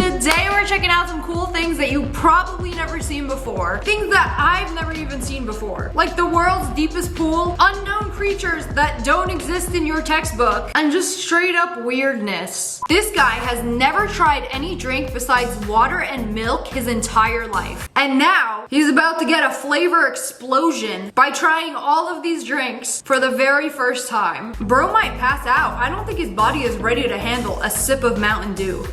Today we're checking out some cool things that you probably never seen before. Things that I've never even seen before. Like the world's deepest pool, unknown creatures that don't exist in your textbook, and just straight up weirdness. This guy has never tried any drink besides water and milk his entire life. And now he's about to get a flavor explosion by trying all of these drinks for the very first time. Bro might pass out. I don't think his body is ready to handle a sip of Mountain Dew.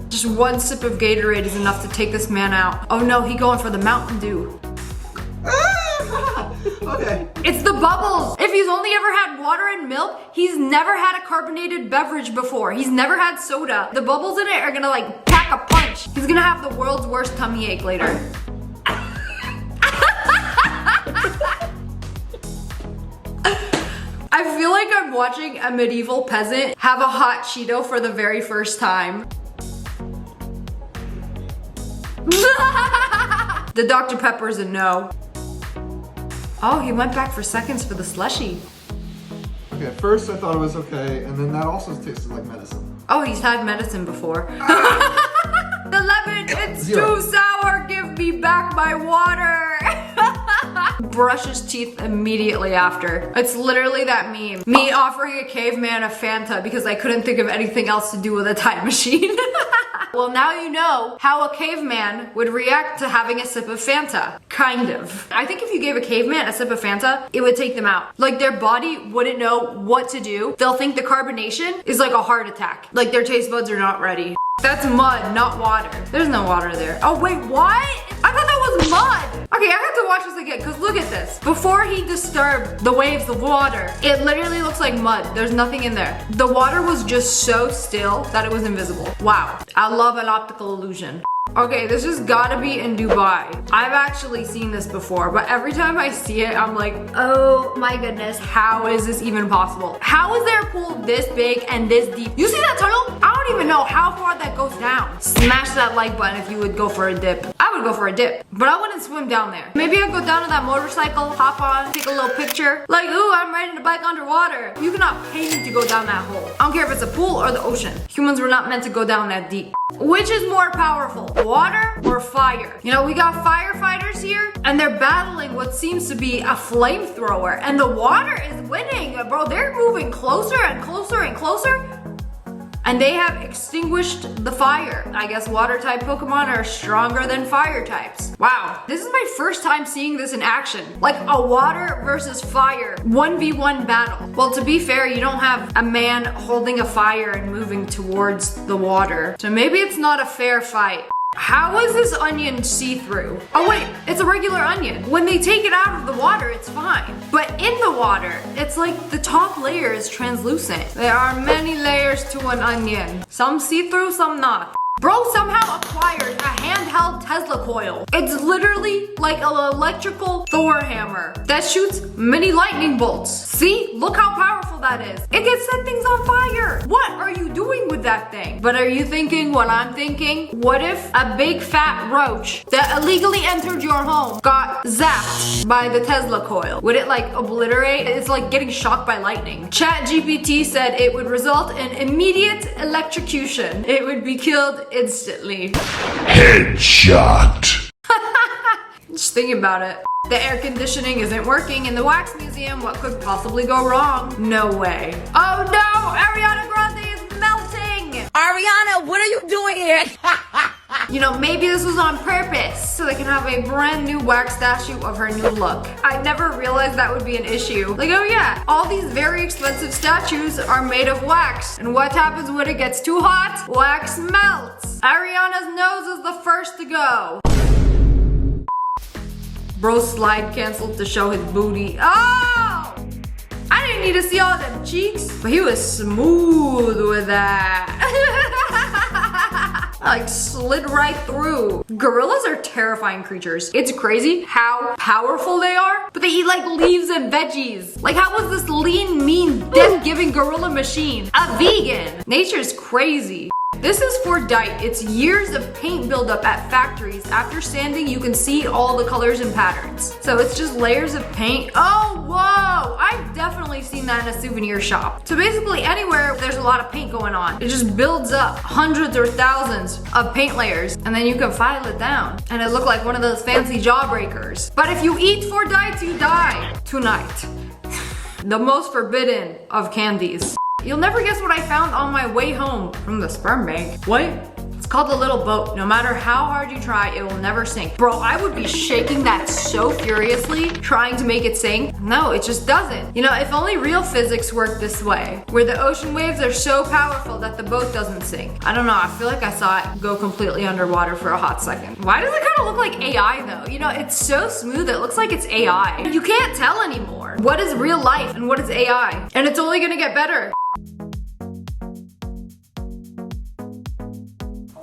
Just one sip of Gatorade is enough to take this man out. Oh no, he going for the Mountain Dew. Okay. It's the bubbles. If he's only ever had water and milk, he's never had a carbonated beverage before. He's never had soda. The bubbles in it are gonna like pack a punch. He's gonna have the world's worst tummy ache later. I feel like I'm watching a medieval peasant have a hot Cheeto for the very first time. The Dr. Pepper's a no. Oh, he went back for seconds for the slushie. Okay, at first I thought it was okay, and then that also tasted like medicine. Oh, he's had medicine before. The lemon, it's too sour. Give me back my water. Brush his teeth immediately after. It's literally that meme. Me offering a caveman a Fanta because I couldn't think of anything else to do with a time machine. Well, now you know how a caveman would react to having a sip of Fanta. Kind of. I think if you gave a caveman a sip of Fanta, it would take them out. Like their body wouldn't know what to do. They'll think the carbonation is like a heart attack. Like their taste buds are not ready. That's mud, not water. There's no water there. Oh wait, what? I thought that was mud. Okay, I have to watch this again because look at this. Before he disturbed the waves of water, it literally looks like mud. There's nothing in there. The water was just so still that it was invisible. Wow, I love an optical illusion. Okay, this has gotta be in Dubai. I've actually seen this before, but every time I see it, I'm like, oh my goodness, how is this even possible? How is there a pool this big and this deep? You see that tunnel? I don't even know how far that goes down. Smash that like button if you would go for a dip. I would go for a dip, but I wouldn't swim down there. Maybe I'd go down to that motorcycle, hop on, take a little picture. Like, ooh, I'm riding a bike underwater. You cannot pay me to go down that hole. I don't care if it's a pool or the ocean. Humans were not meant to go down that deep. Which is more powerful, water or fire? You know, we got firefighters here and they're battling what seems to be a flamethrower and the water is winning. Bro, they're moving closer and closer and closer and they have extinguished the fire. I guess water type Pokemon are stronger than fire types. Wow, this is my first time seeing this in action. Like a water versus fire 1v1 battle. Well, to be fair, you don't have a man holding a fire and moving towards the water. So maybe it's not a fair fight. How is this onion see-through? Oh wait, it's a regular onion. When they take it out of the water, it's fine. But in the water, it's like the top layer is translucent. There are many layers to an onion. Some see-through, some not. Bro somehow acquired a handheld Tesla coil. It's literally like an electrical Thor hammer that shoots mini lightning bolts. See? Look how powerful that is. It can set things on fire. What are you doing with that thing? But are you thinking what I'm thinking? What if a big fat roach that illegally entered your home got zapped by the Tesla coil? Would it like obliterate? It's like getting shocked by lightning. ChatGPT said it would result in immediate electrocution. It would be killed instantly. Headshot. Just think about it. The air conditioning isn't working in the wax museum. What could possibly go wrong? No way. Oh no! Ariana Grande is melting! Ariana, what are you doing here? You know, maybe this was on purpose so they can have a brand new wax statue of her new look. I never realized that would be an issue. Like, oh yeah, all these very expensive statues are made of wax. And what happens when it gets too hot? Wax melts. Ariana's nose is the first to go. Bro slide canceled to show his booty. Oh! I didn't need to see all them cheeks, but he was smooth with that. Like slid right through. Gorillas are terrifying creatures. It's crazy how powerful they are, but they eat like leaves and veggies. Like how was this lean, mean, death-giving gorilla machine a vegan? Nature's crazy. This is for dite. It's years of paint buildup at factories. After sanding, you can see all the colors and patterns. So it's just layers of paint. Oh, whoa! I've definitely seen that in a souvenir shop. So basically anywhere there's a lot of paint going on, it just builds up hundreds or thousands of paint layers, and then you can file it down. And it looked like one of those fancy jawbreakers. But if you eat 4 dites, you die tonight. The most forbidden of candies. You'll never guess what I found on my way home from the sperm bank. What? It's called the little boat. No matter how hard you try, it will never sink. Bro, I would be shaking that so furiously, trying to make it sink. No, it just doesn't. You know, if only real physics worked this way, where the ocean waves are so powerful that the boat doesn't sink. I don't know, I feel like I saw it go completely underwater for a hot second. Why does it kind of look like AI though? You know, it's so smooth, it looks like it's AI. You can't tell anymore. What is real life and what is AI? And it's only gonna get better.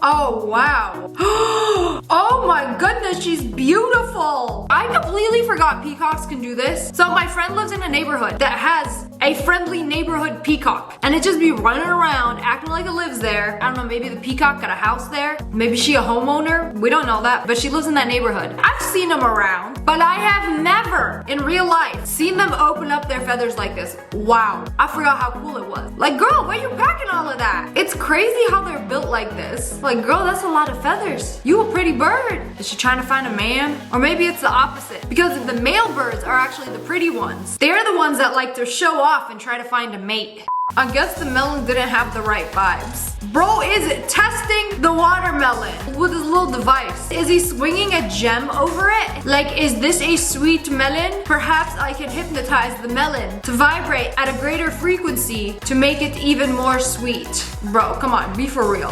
Oh, wow. Oh my goodness, she's beautiful. I completely forgot peacocks can do this. So my friend lives in a neighborhood that has a friendly neighborhood peacock. And it just be running around, acting like it lives there. I don't know, maybe the peacock got a house there. Maybe she a homeowner. We don't know that, but she lives in that neighborhood. I've seen them around, but I have never in real life seen them open up their feathers like this. Wow, I forgot how cool it was. Like, girl, where you packing all of that? It's crazy how they're built like this. Like, girl, that's a lot of feathers. You a pretty bird. Is she trying to find a man? Or maybe it's the opposite. Because the male birds are actually the pretty ones. They're the ones that like to show off and try to find a mate. I guess the melon didn't have the right vibes. Bro is testing the watermelon with his little device. Is he swinging a gem over it? Like, is this a sweet melon? Perhaps I can hypnotize the melon to vibrate at a greater frequency to make it even more sweet. Bro, come on, be for real.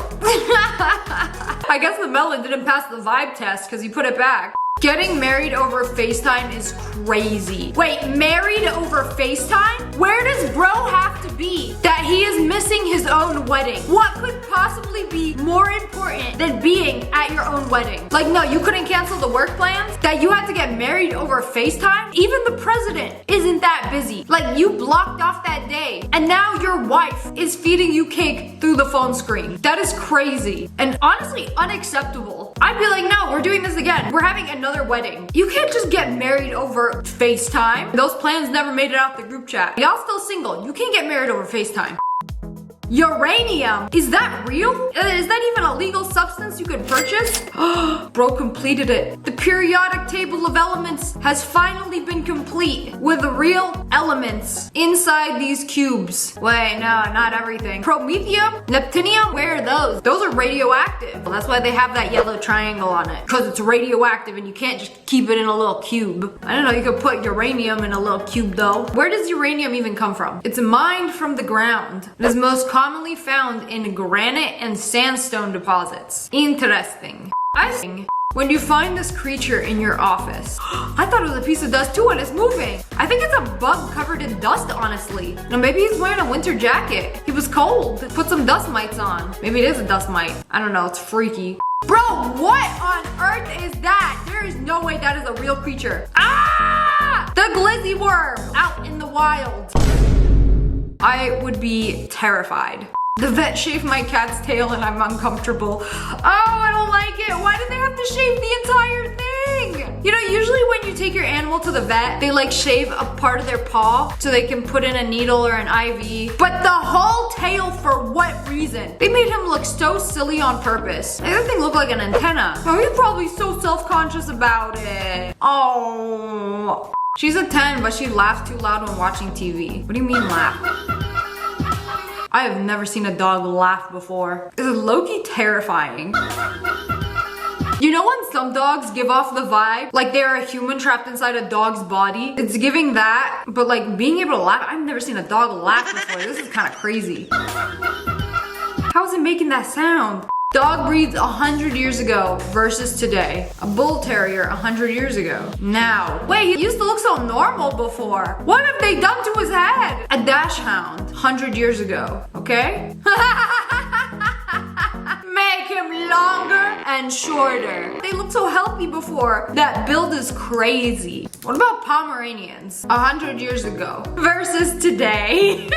I guess the melon didn't pass the vibe test because he put it back. Getting married over FaceTime is crazy. Wait, married over FaceTime? Where does bro have to be that he is missing his own wedding? What could possibly be more important than being at your own wedding? Like, no, you couldn't cancel the work plans? That you had to get married over FaceTime? Even the president isn't that busy. Like, you blocked off that day, and now your wife is feeding you cake through the phone screen. That is crazy, and honestly unacceptable. I'd be like, no, we're doing this again. We're having another wedding. You can't just get married over FaceTime. Those plans never made it out the group chat. Y'all still single. You can't get married over FaceTime. Uranium? Is that real? Is that even a legal substance you could purchase? Bro completed it. The periodic table of elements has finally been complete with the real elements inside these cubes. Wait, no, not everything. Promethium? Neptunium? Where are those? Those are radioactive. Well, that's why they have that yellow triangle on it. Because it's radioactive and you can't just keep it in a little cube. I don't know, you could put uranium in a little cube though. Where does uranium even come from? It's mined from the ground. It is most commonly found in granite and sandstone deposits. Interesting. I think when you find this creature in your office, I thought it was a piece of dust too and it's moving. I think it's a bug covered in dust, honestly. Now maybe he's wearing a winter jacket. He was cold. Put some dust mites on. Maybe it is a dust mite. I don't know, it's freaky. Bro, what on earth is that? There is no way that is a real creature. Ah! The Gizzy Worm out in the wild. I would be terrified. The vet shaved my cat's tail and I'm uncomfortable. Oh, I don't like it. Why do they have to shave the entire thing? You know, usually when you take your animal to the vet, they like shave a part of their paw so they can put in a needle or an IV. But the whole tail, for what reason? They made him look so silly on purpose. Like, that thing looked like an antenna. Oh, he's probably so self-conscious about it. Oh. She's a 10, but she laughs too loud when watching TV. What do you mean laugh? I have never seen a dog laugh before. It's low-key terrifying. You know when some dogs give off the vibe like they're a human trapped inside a dog's body? It's giving that, but like being able to laugh, I've never seen a dog laugh before. This is kind of crazy. How is it making that sound? Dog breeds 100 years ago versus today. A bull terrier 100 years ago. Now. Wait, he used to look so normal before. What have they done to his head? A dachshund 100 years ago, okay? Make him longer and shorter. They looked so healthy before. That build is crazy. What about Pomeranians 100 years ago versus today?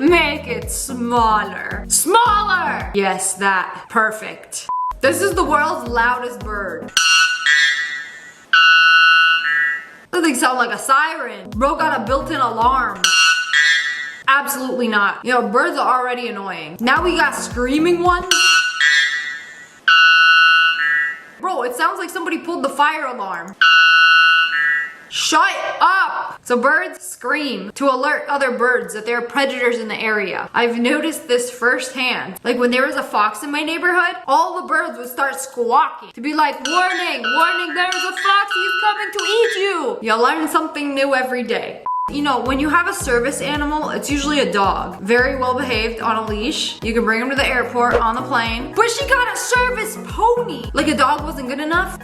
Make it smaller. Smaller! Yes, that. Perfect. This is the world's loudest bird. That thing sounds like a siren. Bro got a built-in alarm. Absolutely not. You know, birds are already annoying. Now we got screaming ones. Bro, it sounds like somebody pulled the fire alarm. Shut up! So birds scream to alert other birds that there are predators in the area. I've noticed this firsthand. Like when there was a fox in my neighborhood, all the birds would start squawking to be like, warning, warning, there's a fox, he's coming to eat you. You learn something new every day. You know, when you have a service animal, it's usually a dog. Very well behaved on a leash. You can bring him to the airport on the plane. But she got a service pony. Like a dog wasn't good enough?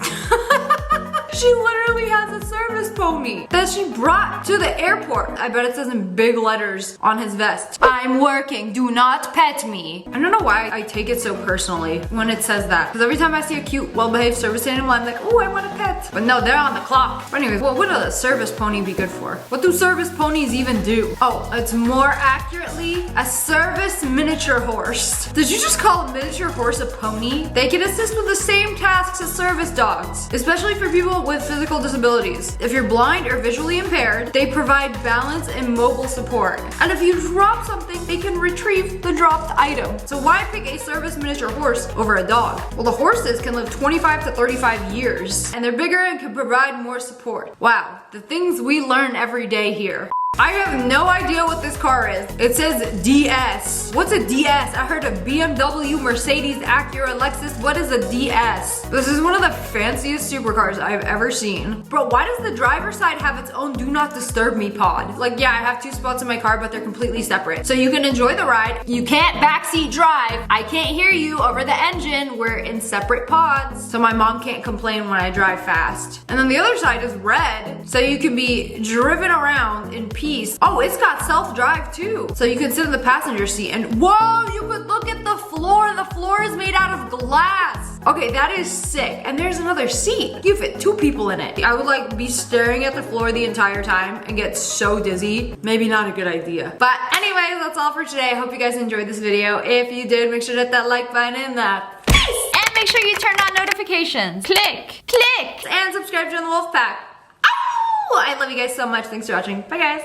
She literally has a service pony that she brought to the airport. I bet it says in big letters on his vest, I'm working, do not pet me. I don't know why I take it so personally when it says that. Because every time I see a cute, well-behaved service animal, I'm like, oh, I want a pet. But no, they're on the clock. But anyways, what would a service pony be good for? What do service ponies even do? Oh, it's more accurately a service miniature horse. Did you just call a miniature horse a pony? They can assist with the same tasks as service dogs, especially for people with physical disabilities. If you're blind or visually impaired, they provide balance and mobile support. And if you drop something, they can retrieve the dropped item. So why pick a service miniature horse over a dog? Well, the horses can live 25 to 35 years, and they're bigger and can provide more support. Wow, the things we learn every day here. I have no idea what this car is. It says DS. What's a DS? I heard of BMW, Mercedes, Acura, Lexus. What is a DS? This is one of the fanciest supercars I've ever seen. Bro, why does the driver's side have its own do not disturb me pod? Like, yeah, I have 2 spots in my car, but they're completely separate. So you can enjoy the ride. You can't backseat drive. I can't hear you over the engine. We're in separate pods. So my mom can't complain when I drive fast. And then the other side is red. So you can be driven around in peace. Oh, it's got self-drive too. So you can sit in the passenger seat and whoa, you could look at the floor. The floor is made out of glass. Okay, that is sick. And there's another seat. You fit 2 people in it. I would like be staring at the floor the entire time and get so dizzy. Maybe not a good idea. But anyways, that's all for today. I hope you guys enjoyed this video. If you did, make sure to hit that like button in the face. And make sure you turn on notifications. Click, click. And subscribe to the Wolf Pack. Oh, I love you guys so much. Thanks for watching. Bye guys.